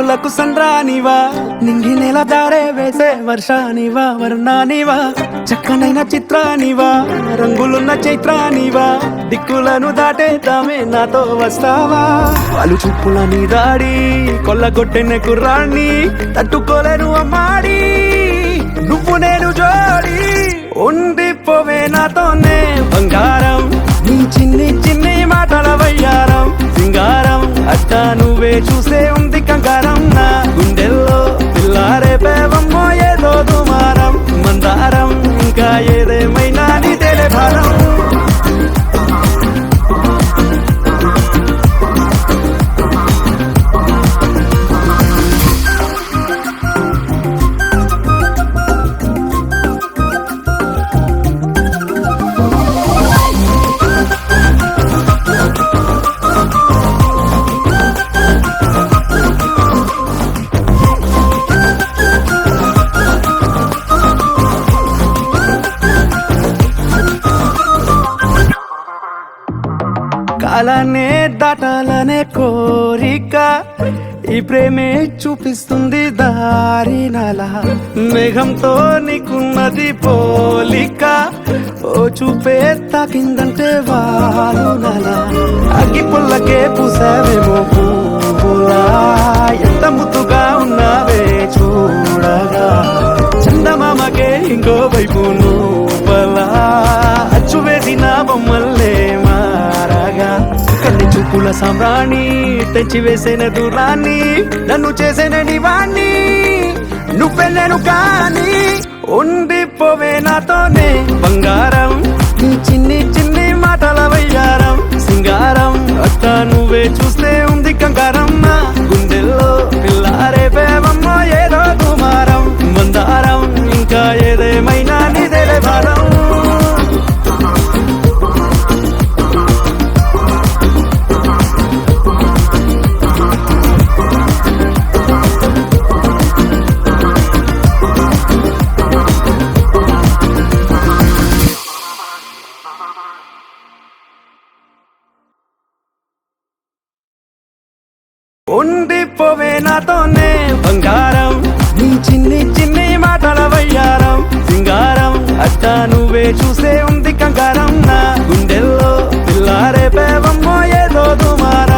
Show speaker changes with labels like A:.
A: రంగులకు సంద్రానివా నింగి నెల దారే వేసే వర్షానివా వర్ణానివా చక్కనైన చిత్రానివా రంగులున్న చైత్రానివా దిక్కులను దాటేద్దామే నాతో వస్తావా వాళ్ళు చూపుల నీ దాడి కొల్లగొట్టెన కుర్రాన్ని తట్టుకోలేను అమ్మాడి నువ్వు నేను జోడి ఉండిపోవే నాతోనే బంగారం నీ చిన్ని చిన్ని మాటల వయ్యారం సింగారం అట్టా నువ్వే చూసే ఉంది కంగారం నా గుండెల్లో పిల్లారే పేవమ్మో ఏదో దుమారం మందారం ఇంకా ఏదేమైనా నీదేలే భారం కాలానే దాటాలనే కోరిక ఈ ప్రేమే చూపిస్తుంది దారి నలా మేఘంతో నీకున్నది పోలిక ఓ చూపే తాకిందంటే వాలు నలా అగ్గి పుల్లకే పూసావేమో పువ్వులా ఎంత ముద్దుగా ఉన్నావే చూడగా చందమామకే ఇంకో వైపు నువ్వలా అచ్చు వేసిన బొమ్మల్లే కన్ని చూపుల సామ్రాణి తెచ్చి వేసిన దూరాన్ని నన్ను చేసిన నివాణ్ణి నువ్వెళ్ళను కానీ ఉండిపోవే నాతోనే బంగారం నీ చిన్ని చిన్ని మాటల వయ్యారం సింగారం అట్టా నువ్వే చూస్తే ఉంది కంగారం నా గుండెల్లో పిల్లారే పేవమ్మో ఏదో కుమారం మందారం ఇంకా ఏదేమైనా నీదేలే భారం ఉండిపోవే నాతోనే బంగారం నీ చిన్ని చిన్ని మాటల వయ్యారం సింగారం అట్టా నువ్వే చూసే ఉంది కంగారం నా గుండెల్లో పిల్లారే పేవమ్మో ఏదో దుమారం